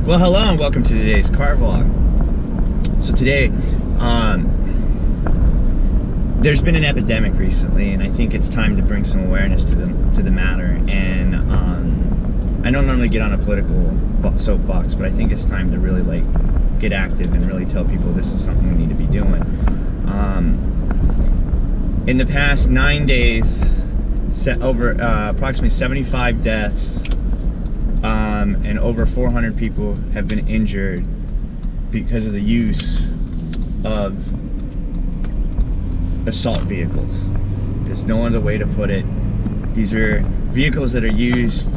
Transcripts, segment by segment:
Well, hello and welcome to today's car vlog. So today, there's been an epidemic recently, and I think it's time to bring some awareness to the matter. And I don't normally get on a political soapbox, but I think it's time to really get active and really tell people this is something we need to be doing. In the past 9 days, over approximately 75 deaths. And over 400 people have been injured because of the use of assault vehicles. There's no other way to put it. These are vehicles that are used,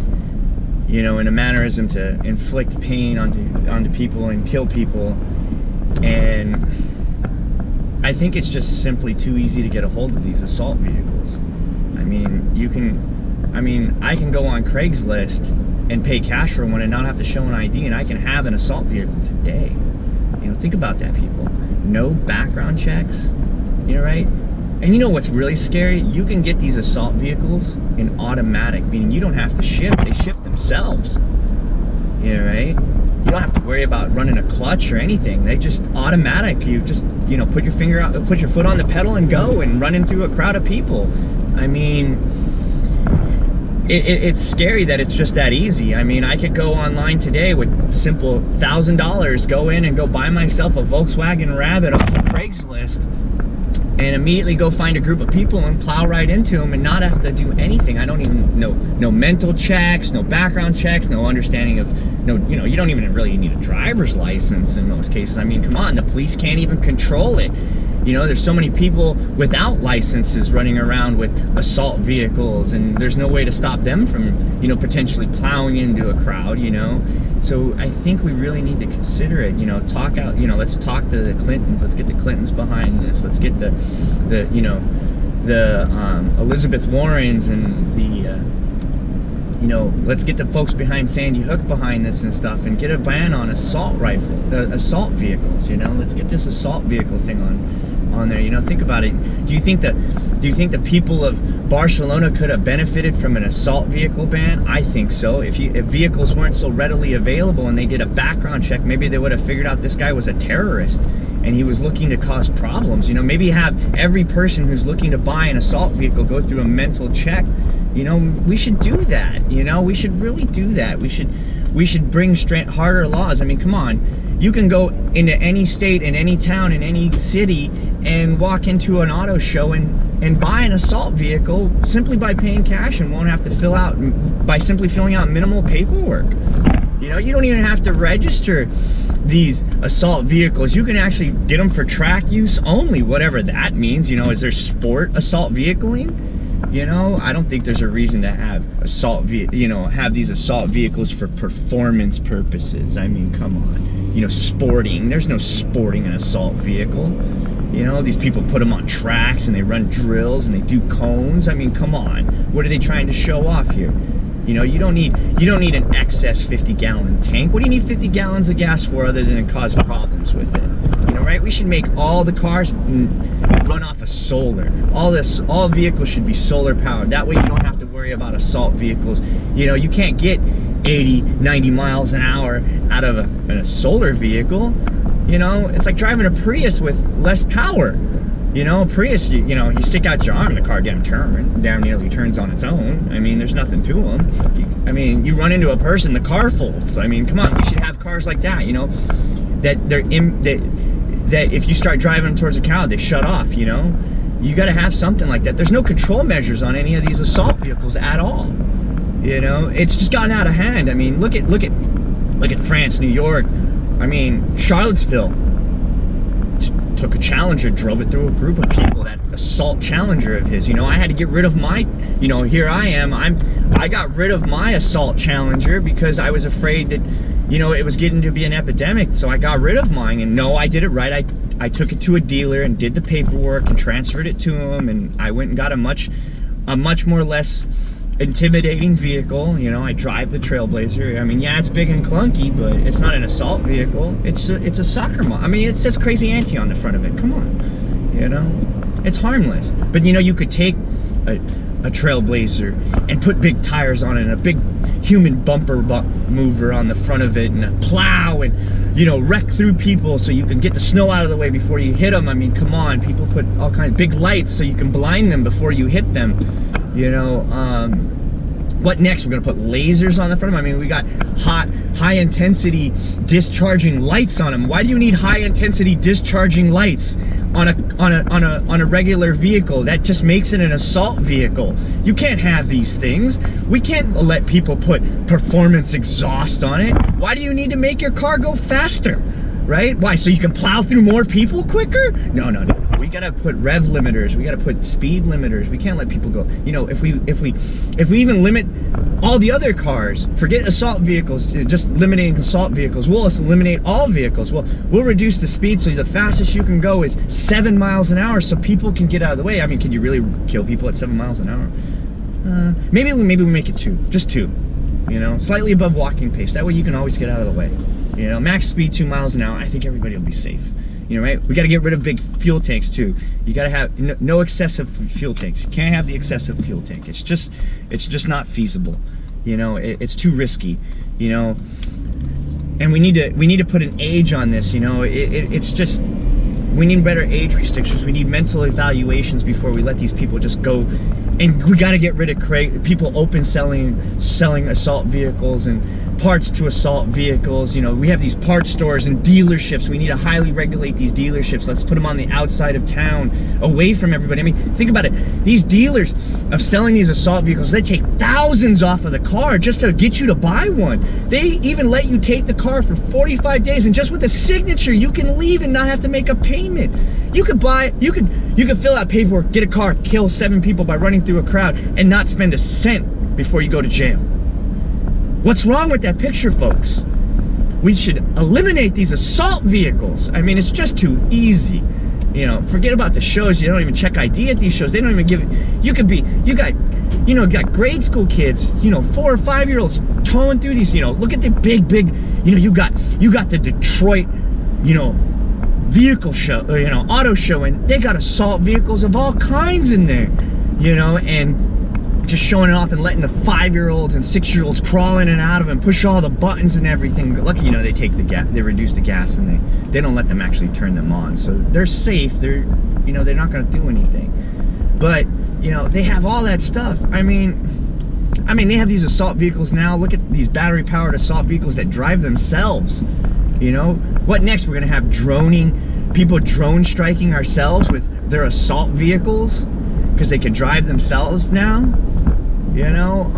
you know, in a mannerism to inflict pain onto people and kill people. And I think it's just simply too easy to get a hold of these assault vehicles. I can go on Craigslist and pay cash for one and not have to show an ID, and I can have an assault vehicle today. You know, think about that, people. No background checks, you know, right? And you know what's really scary? You can get these assault vehicles in automatic, meaning you don't have to shift, they shift themselves. You know, right? You don't have to worry about running a clutch or anything. They just automatic. You just, you know, put your foot on the pedal and go and run in through a crowd of people. I mean, it's scary that it's just that easy. I mean, I could go online today with simple $1,000, go in and go buy myself a Volkswagen Rabbit off of Craigslist and immediately go find a group of people and plow right into them and not have to do anything. I don't even know, no mental checks, no background checks, no understanding of, no, you know, you don't even really need a driver's license in most cases. I mean, come on, the police can't even control it. You know, there's so many people without licenses running around with assault vehicles, and there's no way to stop them from, you know, potentially plowing into a crowd, you know. So I think we really need to consider it, you know, let's talk to the Clintons, let's get the Clintons behind this, let's get the Elizabeth Warrens and you know, let's get the folks behind Sandy Hook behind this and stuff, and get a ban on assault vehicles, you know. Let's get this assault vehicle thing on there, you know. Think about it. Do you think the people of Barcelona could have benefited from an assault vehicle ban? I think so. If vehicles weren't so readily available and they did a background check, maybe they would have figured out this guy was a terrorist and he was looking to cause problems. You know, maybe have every person who's looking to buy an assault vehicle go through a mental check. You know, we should do that. You know, we should really do that. We should bring harder laws. I mean, come on. You can go into any state, in any town, in any city, and walk into an auto show and buy an assault vehicle simply by paying cash, and won't have to by simply filling out minimal paperwork. You know, you don't even have to register these assault vehicles. You can actually get them for track use only, whatever that means. You know, is there sport assault vehicling? You know, I don't think there's a reason to have have these assault vehicles for performance purposes. I mean, come on. You know, sporting. There's no sporting an assault vehicle. You know, these people put them on tracks and they run drills and they do cones. I mean, come on. What are they trying to show off here? You know, you don't need an excess 50-gallon tank. What do you need 50 gallons of gas for other than to cause problems with it? You know, right? We should make all the cars run off of solar. All vehicles should be solar powered. That way you don't have to worry about assault vehicles. You know, you can't get 80, 90 miles an hour out of a solar vehicle. You know, it's like driving a Prius with less power. You know, a Prius, you know, you stick out your arm and the car damn nearly turns on its own. I mean, there's nothing to them. I mean, you run into a person, the car folds. I mean, come on, we should have cars like that, you know, that if you start driving them towards a crowd, they shut off, you know. You got to have something like that. There's no control measures on any of these assault vehicles at all. You know, it's just gotten out of hand. I mean, look at France, New York. I mean, Charlottesville took a Challenger, drove it through a group of people, that assault Challenger of his. You know, I had to get rid of my, you know, here I am, I got rid of my assault Challenger because I was afraid that, you know, it was getting to be an epidemic. So I got rid of mine, and no, I did it right. I took it to a dealer and did the paperwork and transferred it to him, and I went and got a much more less intimidating vehicle. You know, I drive the Trailblazer. I mean, yeah, it's big and clunky, but it's not an assault vehicle. It's a soccer mom. I mean, it says Crazy Auntie on the front of it. Come on, you know, it's harmless. But you know, you could take a Trailblazer and put big tires on it and a big human bumper mover on the front of it, and a plow, and you know, wreck through people so you can get the snow out of the way before you hit them. I mean, come on, people put all kinds of big lights so you can blind them before you hit them. You know, what next? We're gonna put lasers on the front of them. I mean, we got high intensity discharging lights on them. Why do you need high intensity discharging lights on a regular vehicle? That just makes it an assault vehicle. You can't have these things. We can't let people put performance exhaust on it. Why do you need to make your car go faster? Right? Why? So you can plow through more people quicker? No. We gotta put rev limiters. We gotta put speed limiters. We can't let people go. You know, if we even limit all the other cars, forget assault vehicles, just eliminating assault vehicles, we'll eliminate all vehicles. We'll reduce the speed so the fastest you can go is 7 miles an hour so people can get out of the way. I mean, can you really kill people at 7 miles an hour? Maybe we make it 2, just 2. You know, slightly above walking pace. That way you can always get out of the way. You know, max speed 2 miles an hour. I think everybody will be safe. You know, right? We got to get rid of big fuel tanks too. You got to have no excessive fuel tanks. You can't have the excessive fuel tank. It's just not feasible. You know, it's too risky. You know, and we need to put an age on this. You know, it's just, we need better age restrictions. We need mental evaluations before we let these people just go. And we got to get rid of people open selling assault vehicles and parts to assault vehicles. You know, we have these parts stores and dealerships. We need to highly regulate these dealerships. Let's put them on the outside of town, away from everybody. I mean, think about it. These dealers of selling these assault vehicles, they take thousands off of the car just to get you to buy one. They even let you take the car for 45 days, and just with a signature, you can leave and not have to make a payment. You could fill out paperwork, get a car, kill 7 people by running through a crowd, and not spend a cent before you go to jail. What's wrong with that picture, folks? We should eliminate these assault vehicles. I mean, it's just too easy. You know, forget about the shows. You don't even check ID at these shows. They don't even give it. You got grade school kids, you know, 4 or 5 year olds towing through these, you know, look at the big, you know, you got the Detroit, you know, vehicle show, you know, auto show, and they got assault vehicles of all kinds in there, you know, and just showing it off and letting the 5-year-olds and 6-year-olds crawl in and out of them, push all the buttons and everything. Lucky, you know, they take the gas, they reduce the gas, and they don't let them actually turn them on, so they're safe. They're, you know, they're not going to do anything. But you know, they have all that stuff. I mean, they have these assault vehicles now. Look at these battery-powered assault vehicles that drive themselves. You know, what next? We're gonna have people drone striking ourselves with their assault vehicles because they can drive themselves now. You know,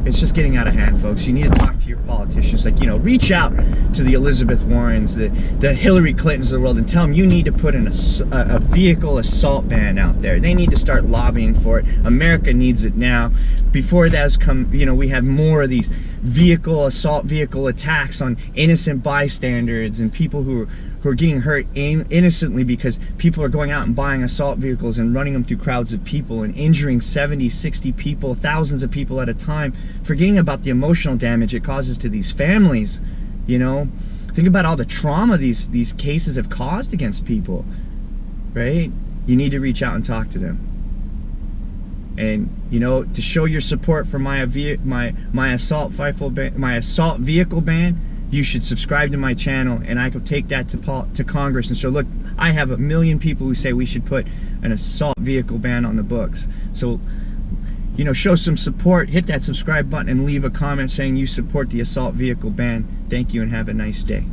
it's just getting out of hand, folks. You need to talk to your politicians. Like, you know, reach out to the Elizabeth Warrens, the Hillary Clintons of the world, and tell them you need to put in a vehicle assault ban out there. They need to start lobbying for it. America needs it now. Before that's come, you know, we have more of these assault vehicle attacks on innocent bystanders and people who are getting hurt innocently because people are going out and buying assault vehicles and running them through crowds of people and injuring 70, 60 people, thousands of people at a time, forgetting about the emotional damage it causes to these families. You know, think about all the trauma these cases have caused against people, right? You need to reach out and talk to them. And you know, to show your support for my assault vehicle ban, you should subscribe to my channel, and I could take that to Congress and show, look, I have 1 million people who say we should put an assault vehicle ban on the books. So, you know, show some support, hit that subscribe button, and leave a comment saying you support the assault vehicle ban. Thank you, and have a nice day.